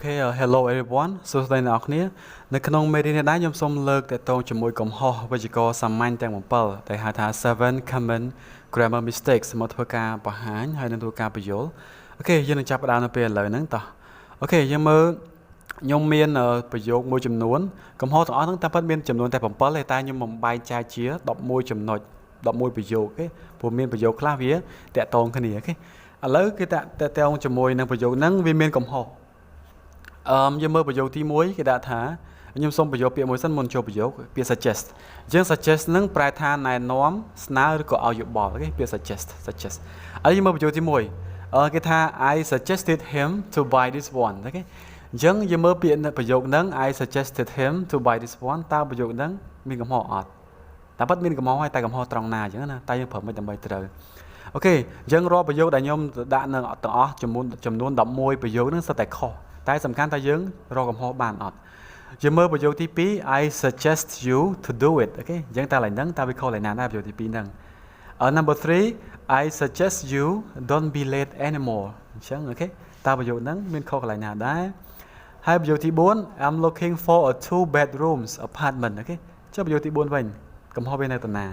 Okay, hello everyone សួស្តីអ្នកនរគ្នានៅក្នុងមេរៀននេះដែរខ្ញុំសូមលើកតទៅជាមួយកំហុសវេយ្យាករណ៍សាមញ្ញទាំង7ដែលហៅថា7 common grammar mistakes មកធ្វើការបង្ហាញហើយនឹងធ្វើការបញ្យល់អូខេយើងនឹងចាប់ផ្ដើមនៅពេលឥឡូវហ្នឹងតោះអូខេយើងមើលខ្ញុំមានប្រយោគមួយចំនួនកំហុសទាំងអស់ហ្នឹងតែពិតមានចំនួនតែ7ទេតែខ្ញុំបំបែកចែកជា11ចំណុច11ប្រយោគទេព្រោះមានប្រយោគខ្លះវាតាក់ទងគ្នាអូខេឥឡូវគេតាក់ទងជាមួយនឹងប្រយោគហ្នឹងវាមានកំហុសយើងមើលប្រយោគទី1គេដាក់ថាខ្ញុំសូមប្រយោគពាក្យមួយសិនមុនចូលប្រយោគពាក្យ suggest អញ្ចឹង suggest ហ្នឹងប្រែថាណែនាំស្នើឬក៏ឲ្យយោបល់អូខេពាក្យ suggest ឥឡូវយើងមើលប្រយោគទី1គេថា I suggested him to buy this one អូខេអញ្ចឹងយើងមើលពាក្យប្រយោគហ្នឹង I suggested him to buy this one តើប្រយោគហ្នឹងមានកំហុសអត់តែពិតមានកំហុសហើយតែកំហុសត្រង់ណាអញ្ចឹងណាតែយើងប្រើមិនដើម្បីត្រូវអូខេអញ្ចឹងរាល់ប្រយោគដែលខ្ញុំដាក់នៅទាំងអស់ចំនួន11ប្រយោគហ្នឹងសុទ្ធតែខុសតែសំខាន់ថាយើងរកកំហុសបានអត់យើងមើលប្រយោគទី2 I suggest you to do it អូខេអញ្ចឹងតែឡើយហ្នឹងតើវាខុសឡើយណាដែរប្រយោគទី2ហ្នឹងnumber 3 I suggest you don't be late anymore អញ្ចឹងអូខេតើប្រយោគហ្នឹងមានខុសកន្លែងណាដែរហើយប្រយោគទី4 I'm looking for a 2 bedrooms apartment អូខេចុះប្រយោគទី4វិញកំហុសវានៅតាណា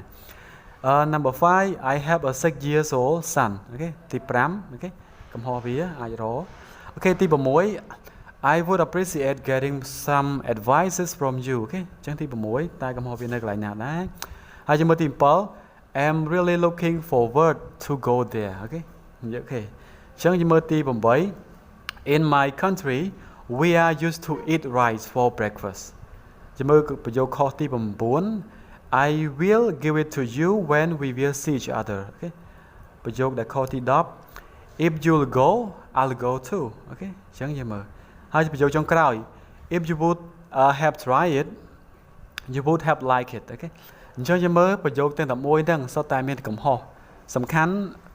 number 5 I have a 6 years old son អូខេទី5អូខេកំហុសវាអាចរកអូខេទី6 I would appreciate getting some advices from you អូខេអញ្ចឹងទី6តែកំហុសវានៅកន្លែងណាដែរហើយយើងមើលទី7 I'm really looking forward to go there អូខេអូខេអញ្ចឹងយើងមើលទី8 In my country we are used to eat rice for breakfast យើងមើលប្រយោគខុសទី9 I will give it to you when we will see each other អូខេប្រយោគដែលខុសទី10 If you'll go I'll go too អូខេអញ្ចឹងយើងមើលហើយប្រយោគចុងក្រោយ If you would have tried it you would have liked it អូខេអញ្ចឹងយើងមើលប្រយោគទាំង11ហ្នឹងសុទ្ធតែមានកំហុសសំខាន់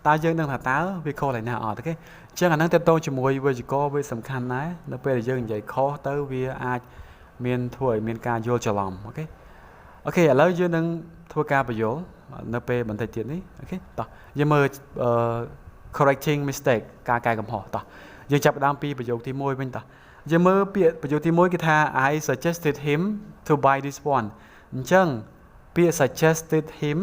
តើយើងនឹងថាតើវាខុសឡើយណាអត់អូខេអញ្ចឹងអាហ្នឹងតើតទៅជាមួយវេយ្យាករណ៍វាសំខាន់ដែរនៅពេលដែលយើងនិយាយខុសទៅវាអាចមានធ្វើឲ្យមានការយល់ច្រឡំអូខេអូខេឥឡូវយើងនឹងធ្វើការបញ្យល់នៅពេលបន្តិចទៀតនេះអូខេតោះយើងមើលcorrecting mistake ការកែកំហុសតោះយើងចាប់ផ្ដើមពីប្រយោគទី1វិញតោះយើងមើលពាក្យប្រយោគទី1គេថា I suggested him to buy this one អញ្ចឹងពាក្យ suggested him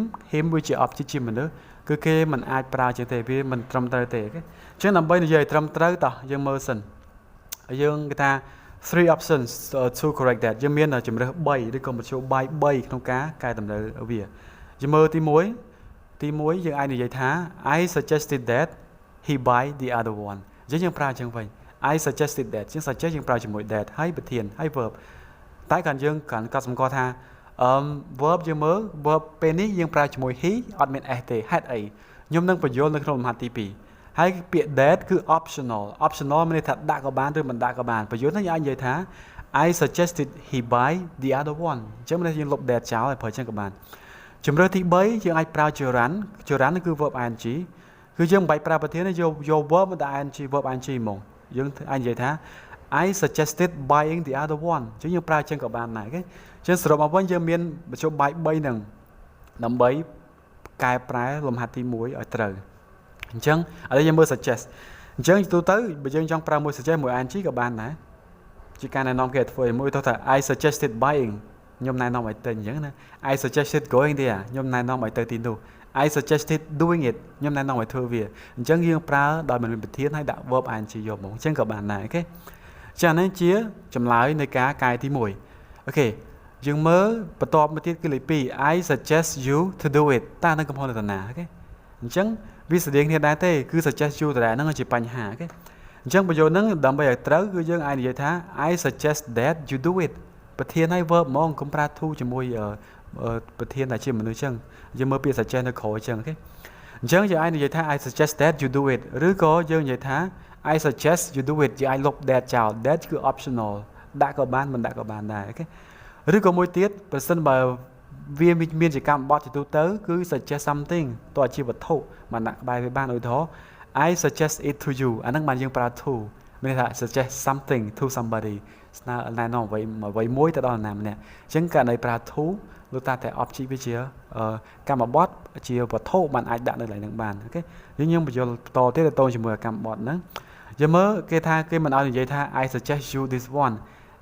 វាជា object ជាមនុស្សគឺគេមិនអាចប្រើជាទេវាមិនត្រឹមត្រូវទេអូខេអញ្ចឹងដើម្បីនិយាយឲ្យត្រឹមត្រូវតោះយើងមើលសិនយើងគេថា three options to correct that យើងមានជំរើស3ឬក៏មធ្យោបាយ3ក្នុងការកែតម្រូវវាយើងមើលទី1យើងអាចនិយាយថា I suggested that he buy the other one យើងប្រើចឹងវិញ I suggested that ជាង suggest យើងប្រើជាមួយ that ហើយប្រធានហើយ verb តែគាត់យើងគាត់កត់សម្គាល់ថាverb យើងមើល verb ពេលនេះយើងប្រើជាមួយ he អត់មាន s ទេហេតុអីខ្ញុំនឹងបញ្យល់នៅក្នុងលំហាត់ទី2ហើយពាក្យ that គឺ optional មានន័យថាដាក់ក៏បានឬមិនដាក់ក៏បានប្រយោគនេះយើងអាចនិយាយថា I suggested he buy the other one អញ្ចឹងមានន័យយើងលុប that ចោលហើយប្រើចឹងក៏បានជំរើសទី3យើងអាចប្រើ gerund គឺ verb ing គឺយើងមិនបាច់ប្រើប្រធានទេយក verb ដាក់ ing verb ing ហ្មងយើងអាចនិយាយថា I suggested buying the other one អញ្ចឹងយើងប្រើចឹងក៏បានដែរអូខេអញ្ចឹងសរុបមកវិញយើងមានមធ្យោបាយ3ហ្នឹងដើម្បីកែប្រែលំហាត់ទី1ឲ្យត្រូវអញ្ចឹងឥឡូវយើងមើល suggest អញ្ចឹងទូទៅបើយើងចង់ប្រើមួយ suggest មួយ ing ក៏បានដែរជាការណែនាំគេធ្វើឲ្យមួយទៅថា I suggested buying ខ្ញុំណែនាំឲ្យទិញអញ្ចឹងណា I suggested going there ខ្ញុំណែនាំឲ្យទៅទីនោះ I suggested doing it ខ្ញុំណែនាំឲ្យធ្វើវាអញ្ចឹងយើងប្រើដោយមិនមានប្រធានហើយដាក់ verb ing យកមកអញ្ចឹងក៏បានដែរអូខេចា៎នេះជាចម្លើយនៃការកែទី1អូខេយើងមើលបន្ទាប់មកទៀតគឺលេខ2 I suggest you to do it តើនឹងកំហុសនៅតាណាអូខេអញ្ចឹងវាស្តៀងគ្នាដែរទេគឺ suggest you តាហ្នឹងជាបញ្ហាអូខេអញ្ចឹងប្រយោគហ្នឹងដើម្បីឲ្យត្រូវគឺយើងអាចនិយាយថា I suggest that you do it ប្រធានឲ្យ verb ហ្មងកុំប្រើ to ជាមួយប្រធានដែលជាមនុស្សអញ្ចឹងយើងមើលពាក្យ suggest នៅក្រោយអញ្ចឹងអូខេអញ្ចឹងយើងអាចនិយាយថា I suggest that you do it ឬក៏យើងនិយាយថា I suggest you do it យើងអាចលុប that ចោល that គឺ optional ដាក់ក៏បានមិនដាក់ក៏បានដែរអូខេឬក៏មួយទៀតប្រសិនបើវាមានជាកម្មបត្តិជាទូទៅគឺ suggest something តើជាវត្ថុមិនដាក់ក្បែរវាបានឧទាហរណ៍ I suggest it to you អាហ្នឹងបានយើងប្រើ to មានន័យថា suggest something to somebody ស្នើណែនាំអ្វីមួយទៅដល់នរណាម្នាក់អញ្ចឹងករណីប្រើ to លោកតាតែ object វាជាកម្មបត្តិជាវត្ថុបានអាចដាក់នៅកន្លែងហ្នឹងបានអូខេយើងបញ្យល់បន្តទៀតទៅជាមួយកម្មបត្តិហ្នឹង giờ mơ cái tha cái mình nói vậy tha I suggest you this one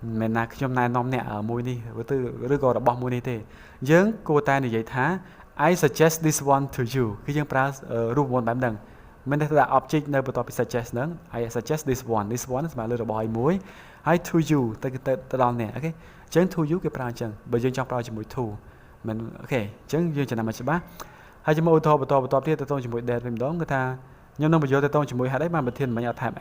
mình là trong này nom nè ở mùi đi với từ rồi gọi là bom mùi đi thế dưỡng cô ta như vậy tha I suggest this one to you cái dương pra rùm một bản đằng mình đã object nơi bắt đầu suggest nữa I suggest this one mà lựa bòi muối I to you ta đòn nè ok chấn to you cái pra chân bây giờ trong pra chỉ mũi to mình ok chấn dương chỉ nằm mà chỉ bác hai chỉ mũi to bắt đầu tiếp tới chỉ mũi đẹp mình đón người ta nhưng nó bây giờ tới chỉ mũi hai đấy mà bật thiên mà nhà thèm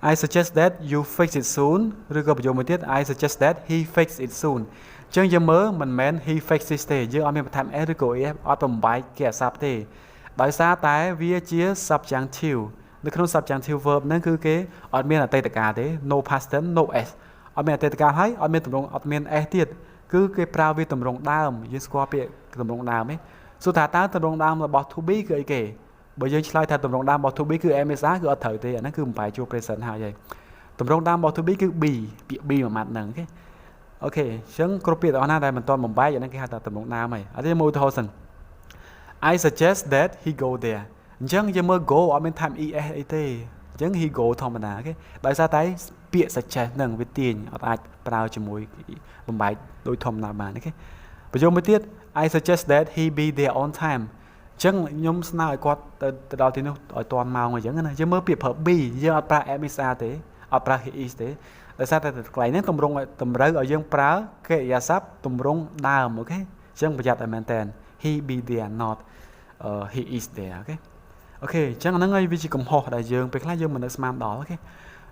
I suggest that you fix it soon. Rồi có bây giờ mới tiết I suggest that he fix it soon. Chẳng giờ mơ mình men he fix it thế. Giờ anh em tham rồi có em ở tầm bài kia sắp thế.ដោយសារតែវាជា subjunctive នៅក្នុង subjunctive verb ហ្នឹងគឺគេអត់មានអតីតកាទេ no past tense no s អត់មានអតីតកាហើយអត់មានទម្រង់អត់មាន s ទៀតគឺគេប្រើវាទម្រង់ដើមយើងស្គាល់ពាក្យទម្រង់ដើមទេសួរថាតើទម្រង់ដើមរបស់ to be គឺអីគេបើយើងឆ្លើយថាទម្រង់ដើមរបស់ to be គឺ MSA គឺអត់ត្រូវទេអាហ្នឹងគឺមិនបែរជួប present ហើយទម្រង់ដើមរបស់ to be គឺ be ពាក្យ be មួយម៉ាត់ហ្នឹងអូខេអញ្ចឹងគ្រប់ពាក្យទាំងអស់ណាដែលមិនទាន់បំបែកអាហ្នឹងគេហៅថាទម្រង់ដើមហើយអត់ទេមើលឧទាហរណ៍សិនI suggest that he go there អញ្ចឹងយើងមើល go អត់មាន time es អីទេអញ្ចឹង he go ធម្មតាគេដោយសារតែពាក្យ suggest ហ្នឹងវាទាញអត់អាចប្រើជាមួយបំបែកដោយធម្មតាបានអូខេប្រយោគមួយទៀត I suggest that he be there on time អញ្ចឹងខ្ញុំស្នើឲ្យគាត់ទៅដល់ទីនោះឲ្យទាន់ម៉ោងអញ្ចឹងណាយើងមើលពាក្យប្រើ be យើងអត់ប្រើ MSA ទេអត់ប្រើ he is ទេដោយសារតែកន្លែងហ្នឹងតម្រូវឲ្យយើងប្រើកិរិយាសព្ទតម្រង់ដើមអូខេអញ្ចឹងប្រយ័ត្នឲ្យមែនតើ he be there not he is there អូខេអញ្ចឹងហ្នឹងហើយវាជាកំហុសដែលយើងពេលខ្លះយើងមិននឹកស្មានដល់អូខេ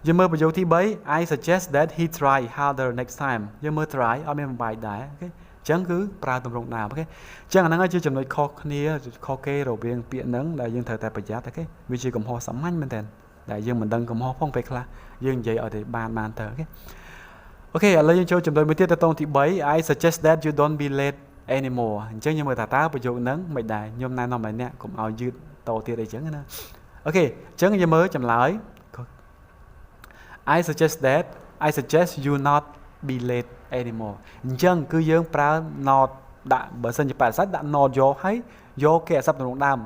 យើងមើលប្រយោគទី3 I suggest that he try harder next time យើងមើល try អត់មានបំបាយដែរអូខេអញ្ចឹងគឺប្រើទម្រង់ដើមអូខេអញ្ចឹងអាហ្នឹងហើយជាចំណុចខុសគ្នាខុសគេរវាងពាក្យហ្នឹងដែលយើងត្រូវតែប្រយ័ត្នអូខេវាជាកំហុសសាមញ្ញមែនតើដែលយើងមិនដឹងកំហុសផងពេលខ្លះយើងនិយាយឲ្យតែបានទៅអូខេអូខេឥឡូវយើងចូលចំណុចមួយទៀតទៅតងទី3 I suggest that you don't be late anymore អញ្ចឹងខ្ញុំមើលថាតើប្រយោគហ្នឹងមិនដែរខ្ញុំណែនាំឲ្យអ្នកកុំឲ្យយឺតតទៀតអីចឹងណាអូខេអញ្ចឹងយើងមើលចម្លើយ I suggest you not be late anymore អញ្ចឹងគឺយើងប្រើ not ដាក់បើសិនជាបរិស័ទដាក់ not យកហើយយកគេអាស័ព្ទទម្រង់ដើម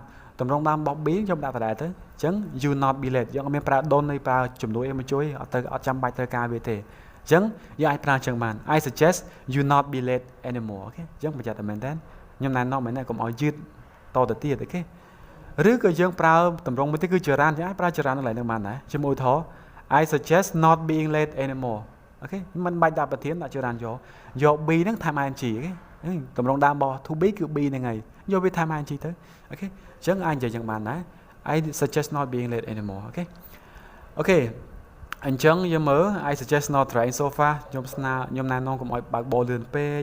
របស់ be ខ្ញុំដាក់ដដែលទៅអញ្ចឹង you not be late យើងអត់មានប្រើ don't នៃប្រើជំនួយអីមកជួយអត់ចាំបាច់ត្រូវការវាទេអញ្ចឹងយើងអាចប្រើអញ្ចឹងបាន I suggest you not be late anymore អូខេអញ្ចឹងប្រយ័ត្នតែមែនតើខ្ញុំណែនាំឲ្យកុំឲ្យយឺតតទៅទៀតអូខេឬក៏យើងប្រើតម្រងមួយទៀតគឺចរន្តយើងអាចប្រើចរន្តនៅឡើយនឹងបានដែរជាមួយឧទាហរណ៍ I suggest not being late anymore អូខេមិនបាច់ដាក់ប្រធានដាក់ចរន្តយក be ហ្នឹងថា ing អូខេតម្រងដើមរបស់ to be គឺ be ហ្នឹងហើយយកវាថា ing ទៅអូខេអញ្ចឹងអាចនិយាយយ៉ាងបានដែរ I suggest not being late anymore អូខេអញ្ចឹងយើងមើល I suggest not trying so far ខ្ញុំណែនាំកុំឲ្យបើកបោលលឿនពេក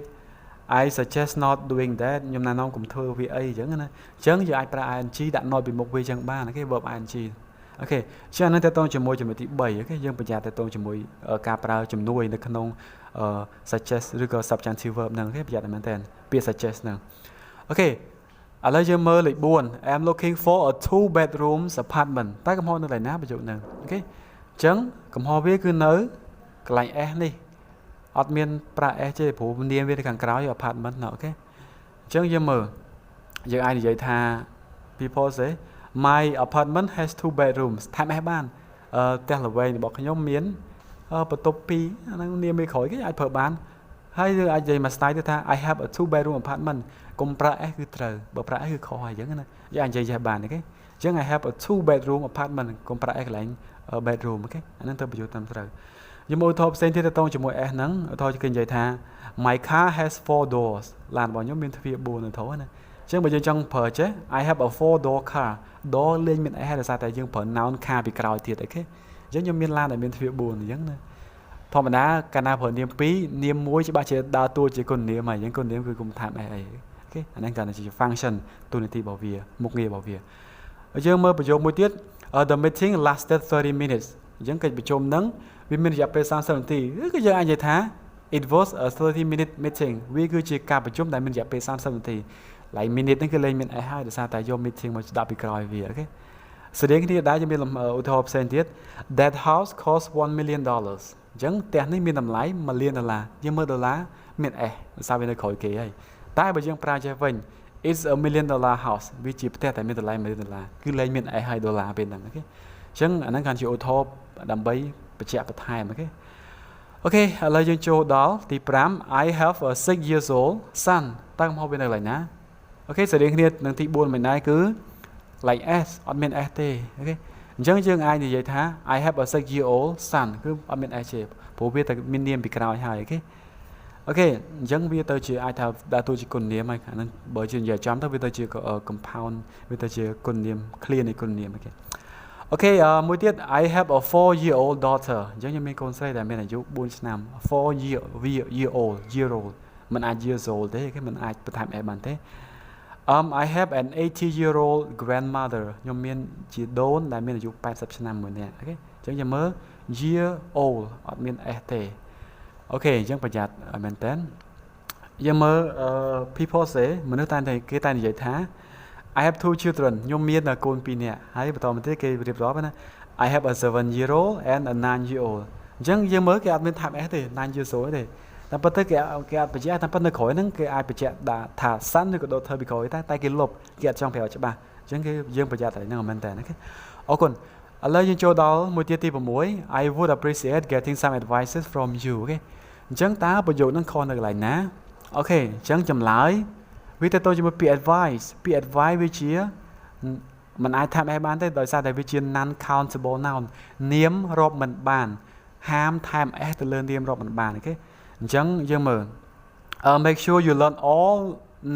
I suggest not doing that ខ្ញុំណែនាំកុំធ្វើវាអីអញ្ចឹងណាអញ្ចឹងយើងអាចប្រើ ing ដាក់ not ពីមុខវាអញ្ចឹងបានអូខេ verb ing អូខេអញ្ចឹងហ្នឹងតើតងជាមួយចំណុចទី3អូខេយើងប្រយ័ត្នតើតងជាមួយការប្រើជំនួយនៅក្នុង suggest ឬក៏ subjunctive verb ហ្នឹងអូខេប្រយ័ត្នមែនតើពាក្យ suggest ហ្នឹងអូខេឥឡូវយើងមើលលេខ4 I'm looking for a 2 bedrooms apartment តើកំហុសនៅកន្លែងណាប្រយោគហ្នឹងអូខេអញ្ចឹងកំហុសវាគឺនៅកន្លែង s នេះអត់មានប្រើ s ទេព្រោះនាមវានៅខាងក្រោយ apartment ណាអូខេអញ្ចឹងយើងមើលយើងអាចនិយាយថា people say my apartment has 2 bedrooms ថែម s បានផ្ទះល្វែងរបស់ខ្ញុំមានបន្ទប់2អាហ្នឹងនាមវាក្រោយគេអាចប្រើបានហើយយើងអាចនិយាយមក style ទៅថា I have a 2 bedroom apartment កុំប្រើ s គឺត្រូវបើប្រើ s គឺខុសហើយអញ្ចឹងណាយើងអាចនិយាយចេះបានអូខេអញ្ចឹង I have a 2 bedroom apartment កុំប្រើ s កន្លែង bedroom អូខេអាហ្នឹងទៅបញ្យល់តាមត្រូវយើងមើលឧទាហរណ៍ផ្សេងទៀតទៅតងជាមួយ s ហ្នឹងឧទាហរណ៍គេនិយាយថា my car has 4 doors ឡានរបស់ខ្ញុំមានទ្វារ4នៅធំណាអញ្ចឹងបើយើងចង់ប្រើចេះ I have a 4 door car door លេងមាន s ដោយសារតែយើងប្រើ noun car ពីក្រោយទៀតអូខេអញ្ចឹងខ្ញុំមានឡានដែលមានទ្វារ4អញ្ចឹងណាធម្មតាកាលណាប្រើនាម2នាម1ច្បាស់ជាដើរតួជាគុណនាមហើយអញ្ចឹងគុណនាមគឺគុំថាម s អីអូខេអាហ្នឹងគាត់ជា function តួនាទីរបស់វាមុខងាររបស់វាយើងមើលប្រយោគមួយទៀត the meeting lasted 30 minutes អញ្ចឹងកិច្ចប្រជុំហ្នឹងវាមានរយៈពេល30នាទីឬក៏យើងអាចនិយាយថា it was a 30-minute meeting វាគឺជាការប្រជុំដែលមានរយៈពេល30នាទី like minute ហ្នឹងគឺលេងមាន s ហើយដោយសារតែយក meeting មកដាក់ពីក្រោយវាអូខេស្តីគ្នាដែរយើងមានឧទាហរណ៍ផ្សេងទៀត that house cost $1 million អញ្ចឹងផ្ទះនេះមានតម្លៃ$1 លានយើងមើលដុល្លារមាន s ដោយសារវានៅក្រោយគេហើយតែបើយើងប្រើចេះវិញ it's a $1 million house វាជាផ្ទះតែមានតម្លៃ$1 លានគឺលេងមាន s ហើយដុល្លារពេលហ្នឹងអូខេអ ចឹងអាហ្នឹងកាន់ជាឧទាហរណ៍ដើម្បីបញ្ជាក់បន្ថែមអូខេអូខេឥឡូវយើងចូលដល់ទី5 I have a 6 years old son តើកំហុសវានៅកន្លែងណាអូខេស្រដៀងគ្នានឹងទី4មិនដែរគឺ like s អត់មាន s ទេអូខេអញ្ចឹងយើងអាចនិយាយថា I have a 6 year old son គឺអត់មាន s ទេព្រោះវាតែមាននាមពីក្រោយហើយអូខេអូខេអញ្ចឹងវាទៅជាអាចថាដើរតួជាគុណនាមហើយអាហ្នឹងបើជានិយាយចំទៅវាទៅជា compound វាទៅជាគុណនាម clear នៃគុណនាមអូខេអូខេមួយទៀត I have a 4-year old daughter អញ្ចឹងខ្ញុំមានកូនស្រីដែលមានអាយុ4ឆ្នាំ 4 year old មិនអាច years old ទេគេមិនអាចបន្ថែម s បានទេ I have an 80-year-old grandmother ខ្ញុំមានជាដូនដែលមានអាយុ80ឆ្នាំមួយនាក់អូខេអញ្ចឹងយើងមើល year old អត់មាន s ទេអូខេអញ្ចឹងប្រយ័ត្នមែនតើយើងមើល people say មនុស្សតែគេតែនិយាយថា I have 2 children ខ្ញុំមានកូន2នាក់ហើយបន្តមកទៀតគេរៀបរាប់ណា I have a 7-year-old and a 9-year-old អញ្ចឹងយើងមើលគេអត់មានថែម s ទេ 9 years old ទេតែប៉ុន្តែគេអត់បញ្ជាក់តែប៉ុន្តែនៅក្រោយហ្នឹងគេអាចបញ្ជាក់ថា son ឬក៏ daughter ពីក្រោយតែគេលុបគេអត់ចង់ប្រាប់ច្បាស់អញ្ចឹងគេយើងប្រយ័ត្នតែហ្នឹងមែនតើអូខេអរគុណឥឡូវយើងចូលដល់មួយទៀតទី6 I would appreciate getting some advices from you អូខេអញ្ចឹងតើប្រយោគហ្នឹងខុសនៅកន្លែងណាអូខេអញ្ចឹងចម្លើយវាទៅជាមួយពាក្យ advice ពាក្យ advice វាជាមិនអាចថែម s បានទេដោយសារតែវាជា non countable noun នាមរាប់មិនបានហាមថែម s ទៅលើនាមរាប់មិនបានអូខេអញ្ចឹងយើងមើល make sure you learn all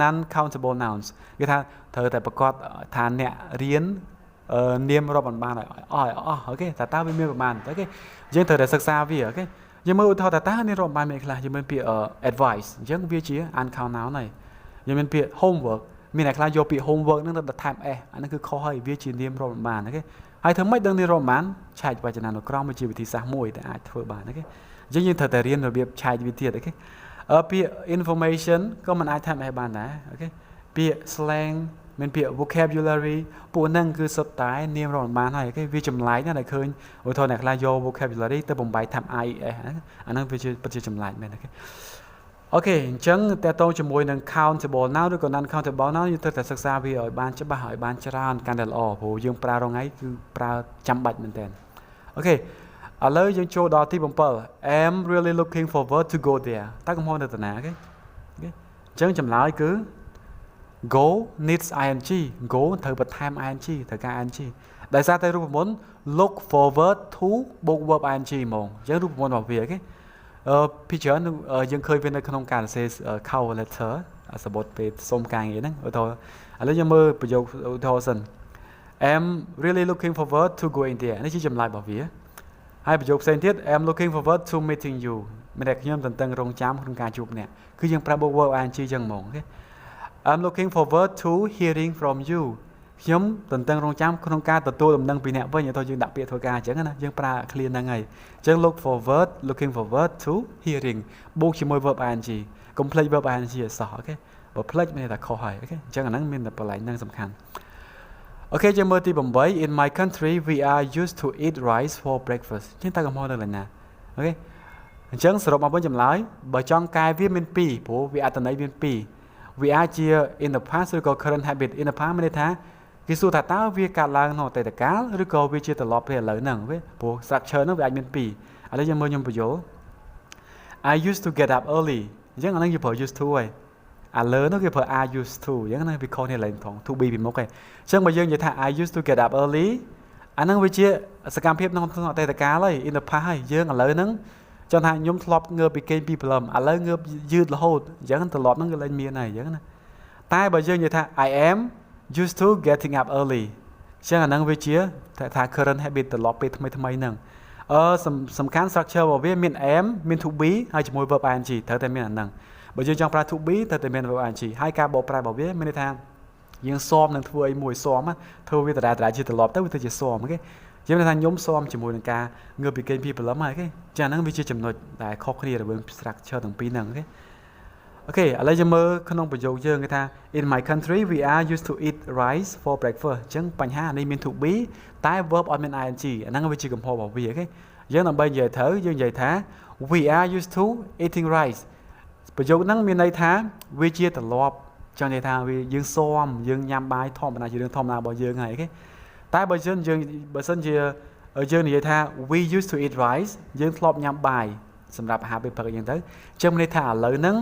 non countable nouns គេថាត្រូវតែប្រកាសថាអ្នករៀននាមរាប់មិនបានឲ្យអស់អូខេតើវាមានប្រមាណអូខេយើងត្រូវតែសិក្សាវាអូខេយើងមើលឧទាហរណ៍តើនាមរាប់បានមានខ្លះយើងមានពាក្យ advice អញ្ចឹងវាជា uncount noun ហើយយើងមានពាក្យ homework មានអ្នកខ្លះយកពាក្យ homework ហ្នឹងទៅថែម s អាហ្នឹងគឺខុសហើយវាជានាមរាប់មិនបានអូខេហើយធ្វើម៉េចដឹងនាមរាប់មិនបានឆែកវចនានុក្រមវាជាវិធីសាស្ត្រមួយដែលអាចធ្វើបានអូខេអញ្ចឹងយើងត្រូវតែរៀនរបៀបឆែកវាទៀតអូខេពាក្យ information ក៏មិនអាចថែម s បានដែរអូខេពាក្យ slang មានពាក្យ vocabulary ពួកហ្នឹងគឺសុទ្ធតែនាមរាប់មិនបានហើយអូខេវាចម្លែកណាស់ដែលឃើញឧទាហរណ៍អ្នកខ្លះយក vocabulary ទៅបំបែកថែម ies អាហ្នឹងវាជាពិតជាចម្លែកមែនអូខេអូខេអញ្ចឹងតើតោជាមួយនឹង countable noun ឬក៏ non countable noun យើងត្រូវតែសិក្សាវាឲ្យបានច្បាស់ឲ្យបានច្រើនកាន់តែល្អព្រោះយើងប្រើរងថ្ងៃគឺប្រើចាំបាច់មែនតើអូខេឥឡូវយើងចូលដល់ទី7 I'm really looking forward to go there តើកំហុសនៅតាណាអូខេអញ្ចឹងចម្លើយគឺ go needs ing go ត្រូវបន្ថែម ing ត្រូវការ ing ដោយសារតែរូបមន្ត look forward to បូក verb ing ហ្មងអញ្ចឹងរូបមន្តរបស់វាអូខេពីច្រើនយើងឃើញវានៅក្នុងការសរសេរ cover letter សម្បត្តិពេលសុំការងារហ្នឹងឧទាហរណ៍ឥឡូវយើងមើលប្រយោគឧទាហរណ៍សិន I'm really looking forward to going there នេះជាចម្លើយរបស់វាហើយប្រយោគផ្សេងទៀត I'm looking forward to meeting you មានតែខ្ញុំតន្ទឹងរង់ចាំក្នុងការជួបអ្នកគឺយើងប្រើ verb ing ចឹងហ្មងអូខេ I'm looking forward to hearing from you ខ្ញុំតន្ទឹងរង់ចាំក្នុងការទទួលដំណឹងពីអ្នកវិញទៅយើងដាក់ពាក្យធ្វើការអញ្ចឹងណាយើងប្រើ clear ហ្នឹងហើយអញ្ចឹង looking forward to hearing បូកជាមួយ verb ing កុំភ្លេច verb ing ឲ្យសោះអូខេបើភ្លេចមានតែខុសហើយអូខេអញ្ចឹងអាហ្នឹងមានតែបន្លែងហ្នឹងសំខាន់អូខេយើងមើលទី8 In my country we are used to eat rice for breakfast អញ្ចឹងតើកំហុសនៅឡើយណាអូខេអញ្ចឹងសរុបមកវិញចម្លើយបើចង់កែវាមាន2ព្រោះវាអត្ថន័យមាន2វាអាចជា in the past ឬក៏ current habit in the past មានន័យថាគេសួរថាតើវាកើតឡើងក្នុងអតីតកាលឬក៏វាជាត្រឡប់ពេលឥឡូវហ្នឹងព្រោះ structure ហ្នឹងវាអាចមាន2ឥឡូវយើងមើលខ្ញុំបញ្យល់ I used to get up early អញ្ចឹងអាហ្នឹងយើងប្រើ used to ហើយឥឡូវនោះគេប្រើ are used to អញ្ចឹងណាវាខុសគ្នាឡើងផង to be ពីមុខឯងអញ្ចឹងបើយើងនិយាយថា I used to get up early អាហ្នឹងវាជាសកម្មភាពក្នុងអតីតកាលហើយ in the past ហើយយើងឥឡូវហ្នឹងចង់ថាខ្ញុំធ្លាប់ងើបពីគេងពីព្រលឹមឥឡូវងើបយឺតរហូតអញ្ចឹងត្រឡប់ហ្នឹងគឺលែងមានហើយអញ្ចឹងណាតែបើយើងនិយាយថា I am used to getting up early អញ្ចឹងអាហ្នឹងវាជាថា current habit ត្រឡប់ពេលថ្មីហ្នឹងសំខាន់ structure របស់វាមាន am មាន to be ហើយជាមួយ verb ing ត្រូវតែមានអាហ្នឹងបើយើងចង់ប្រើ to be ត្រូវតែមាន verb ing ហើយការបកប្រែរបស់វាមានន័យថាយើងស៊ាំនឹងធ្វើអីមួយស៊ាំធ្វើវាដដែលជាត្រឡប់ទៅវាទៅជាស៊ាំអូខេយើងថាខ្ញុំស៊ាំជាមួយនឹងការងើបពីគេងពីព្រលឹមហើយអូខេចាហ្នឹងវាជាចំណុចដែលខុសគ្នារវាង structure ទាំងពីរហ្នឹងអូខេអូខេឥឡូវយើងមើលក្នុងប្រយោគយើងគេថា In my country we are used to eat rice for breakfast អញ្ចឹងបញ្ហានេះមាន to be តែ verb អត់មាន ing អាហ្នឹងវាជាកំហុសរបស់វាអូខេយើងដើម្បីនិយាយត្រូវយើងនិយាយថា we are used to eating rice ប្រយោគហ្នឹងមានន័យថាវាជាទម្លាប់ចង់និយាយថាវាយើងស៊ាំយើងញ៉ាំបាយធម្មតាជារឿងធម្មតារបស់យើងហើយអូខេ តែបើសិនជាយើងនិយាយថា we used to eat rice យើងធ្លាប់ញ៉ាំបាយសម្រាប់អាហារពេលព្រឹកអញ្ចឹងទៅចឹងមានន័យថាឥឡូវហ្នឹង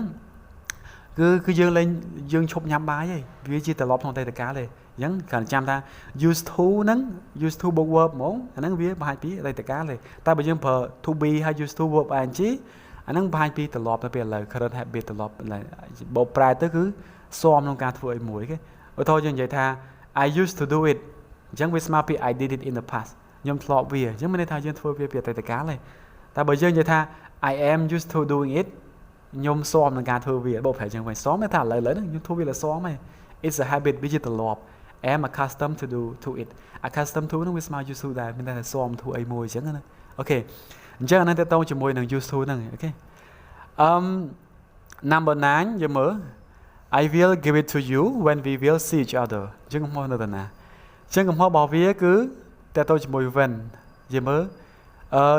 គឺយើងឈប់ញ៉ាំបាយហើយវាជាត្រឡប់ក្នុងអតីតកាលទេអញ្ចឹងគ្រាន់ចាំថា used to ហ្នឹង used to បូក verb ហ្មងអាហ្នឹងវាបង្ហាញពីអតីតកាលទេតែបើយើងប្រើ to be ហើយ used to verb ing អាហ្នឹងបង្ហាញពីត្រឡប់ទៅពេលឥឡូវ current habit ត្រឡប់បូកប្រែទៅគឺស៊ាំក្នុងការធ្វើអីមួយគេឧទាហរណ៍យើងនិយាយថា I used to do it អញ្ចឹងវាស្មើពី I did it in the past ខ្ញុំធ្លាប់វាអញ្ចឹងមានន័យថាយើងធ្វើវាពីអតីតកាលទេតែបើយើងនិយាយថា I am used to doing it ខ្ញុំស៊ាំនឹងការធ្វើវាបូកប្រែអញ្ចឹងវិញស៊ាំតែថាឥឡូវហ្នឹងខ្ញុំធ្វើវាលើស៊ាំហើយ it's a habit វាជាទម្លាប់ am accustomed to it accustomed to ហ្នឹងវាស្មើ used to ដែរមានតែស៊ាំធ្វើអីមួយអញ្ចឹងណាអូខេអញ្ចឹងអាហ្នឹងទៅតជាមួយនឹង used to ហ្នឹងអូខេnumber 9យើងមើល I will give it to you when we will see each other អញ្ចឹងកំហុសនៅតាណាអញ្ចឹងកំហុសរបស់វាគឺតទៅជាមួយ when យើងមើល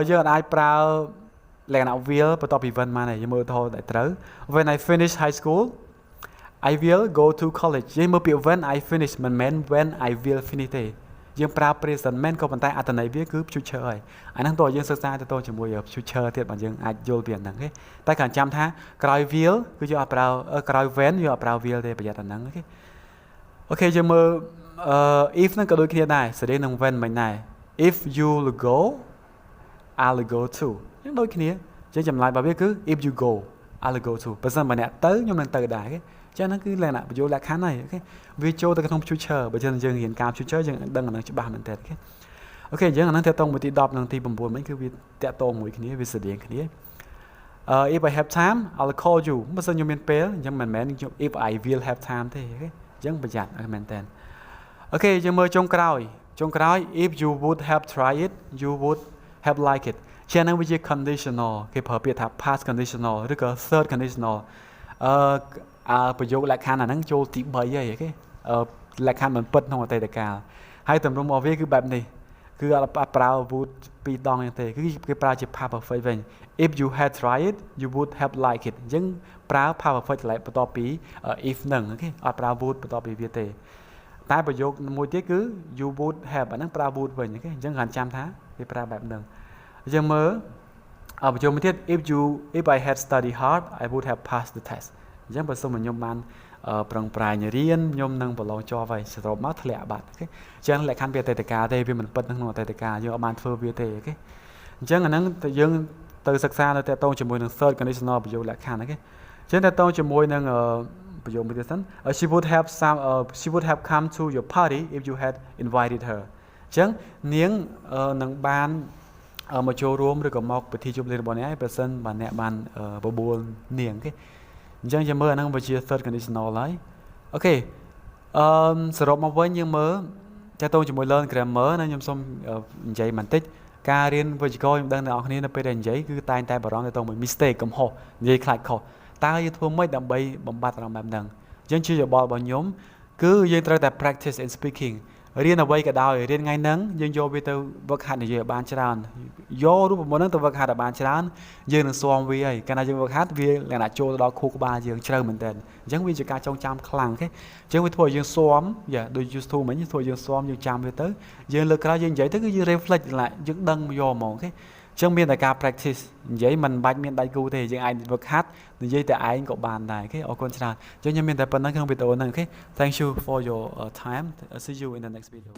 យើងអាចប្រើលក្ខណៈ will បន្ទាប់ពី when មកហើយយើងមើលទៅតែត្រូវ when I finish high school I will go to college យើងមើលពាក្យ when I finish មិនមែន when I will finish ទេយើងប្រើ present មែនក៏ប៉ុន្តែអត្ថន័យវាគឺ future ហើយអាហ្នឹងតើយើងសិក្សាទៅជាមួយ future ទៀតបើយើងអាចយល់ពីអាហ្នឹងទេតែគ្រាន់ចាំថាក្រោយ will គឺយើងអត់ប្រើក្រោយ when យើងអត់ប្រើ will ទេប្រយ័ត្នអាហ្នឹងអូខេយើងមើលif ហ្នឹងក៏ដូចគ្នាដែរសេរីនឹង when មិនដែរ if you go I'll go too អញ្ចឹងដូចគ្នាអញ្ចឹងចម្លើយរបស់វាគឺ if you go I'll go too បើសិនបើអ្នកទៅខ្ញុំនឹងទៅដែរគេចឹងហ្នឹងគឺលក្ខណៈបញ្ចូលលក្ខខណ្ឌហើយអូខេវាចូលទៅក្នុង future បើយើងរៀនការ future យើងដឹងអាហ្នឹងច្បាស់មែនតើអូខេអញ្ចឹងអាហ្នឹងតកតងមួយទី10និងទី9មិញគឺវាតកតងមួយគ្នាវាស្រដៀងគ្នា if I have time I'll call you បើសិនខ្ញុំមានពេលអញ្ចឹងមិនមែន if I will have time ទេអូខេអញ្ចឹងប្រយ័ត្នមែនតើអូខេយើងមើលចុងក្រោយ if you would have tried it you would have liked it ជាហ្នឹងវាជា conditional គេប្រើពាក្យថា past conditional ឬក៏ third conditional ប្រយោគលក្ខខណ្ឌអាហ្នឹងចូលទី3ហើយគេលក្ខខណ្ឌមិនពិតក្នុងអតីតកាលហើយទម្រង់របស់វាគឺបែបនេះគឺអត់ប្រើ would ពីរដងទេគឺគេប្រើជា past perfect វិញ if you had tried it you would have liked it អញ្ចឹងប្រើ past perfect បន្ទាប់ពី if ហ្នឹងគេអត់ប្រើ would បន្ទាប់ពីវាទេតែប្រយោគមួយទៀតគឺ you would have អាហ្នឹងប្រើ would វិញគេអញ្ចឹងគាត់ចាំថាគេប្រើបែបហ្នឹងយើងមើលប្រយោគមួយទៀត if I had studied hard I would have passed the test អញ្ចឹងបើសិនមកខ្ញុំបានប្រឹងប្រែងរៀនខ្ញុំនឹងប្រឡងជាប់ហើយសរុបមកធ្លាក់បាត់អូខេអញ្ចឹងលក្ខខណ្ឌពីអតីតកាលទេវាមិនពិតក្នុងអតីតកាលយើងអត់បានធ្វើវាទេអូខេអញ្ចឹងអាហ្នឹងយើងទៅសិក្សានៅតកតងជាមួយនឹង third conditional ប្រយោគលក្ខខណ្ឌអូខេអញ្ចឹងតកតងជាមួយនឹងប្រយោគមួយទៀតសិន she would have come to your party if you had invited her អញ្ចឹងនាងនឹងបានមកចូលរួមឬក៏មកពិធីជប់លៀងរបស់អ្នកឯងបើសិនបើអ្នកបានបបួលនាងអូខេអញ្ចឹងយើងមើលអាហ្នឹងវាជា third conditional ហើយអូខេសរុបមកវិញយើងមើលតើតើជាមួយ learn grammar ណាខ្ញុំសូមនិយាយបន្តិចការរៀនវិជ្ជាករខ្ញុំដឹងអ្នកនរគ្នានៅពេលដែលនិយាយគឺតែងតែបារម្ភទៅមួយ mistake កំហុសនិយាយខ្លាចខុសតើយើងធ្វើម៉េចដើម្បីបំបត្តិអារម្មណ៍បែបហ្នឹងអញ្ចឹងជាយោបល់របស់ខ្ញុំគឺយើងត្រូវតែ practice in speaking រៀនអ្វីក៏ដោយរៀនថ្ងៃហ្នឹងយើងយកវាទៅវឹកហាត់និយាយឲ្យបានច្រើនយករូបមន្តហ្នឹងទៅវឹកហាត់ឲ្យបានច្រើនយើងនឹងស៊ាំវាហើយកាលណាយើងវឹកហាត់វាលក្ខណៈចូលទៅដល់ខួរក្បាលយើងជ្រៅមែនតើអញ្ចឹងវាជាការចងចាំខ្លាំងអូខេអញ្ចឹងវាធ្វើឲ្យយើងស៊ាំដូច used to មិញធ្វើឲ្យយើងស៊ាំយើងចាំវាទៅយើងលើកក្រោយយើងនិយាយទៅគឺយើង reflect យើងដឹងយកហ្មងអូខេអញ្ចឹងមានតែការ practice និយាយមិនបាច់មានដៃគូទេយើងអាចវឹកហាត់និយាយតែឯងក៏បានដែរអូខេអរគុណច្រើនអញ្ចឹងខ្ញុំមានតែប៉ុណ្្នឹងក្នុងវីដេអូហ្នឹងអូខេ Thank you for your time see you in the next video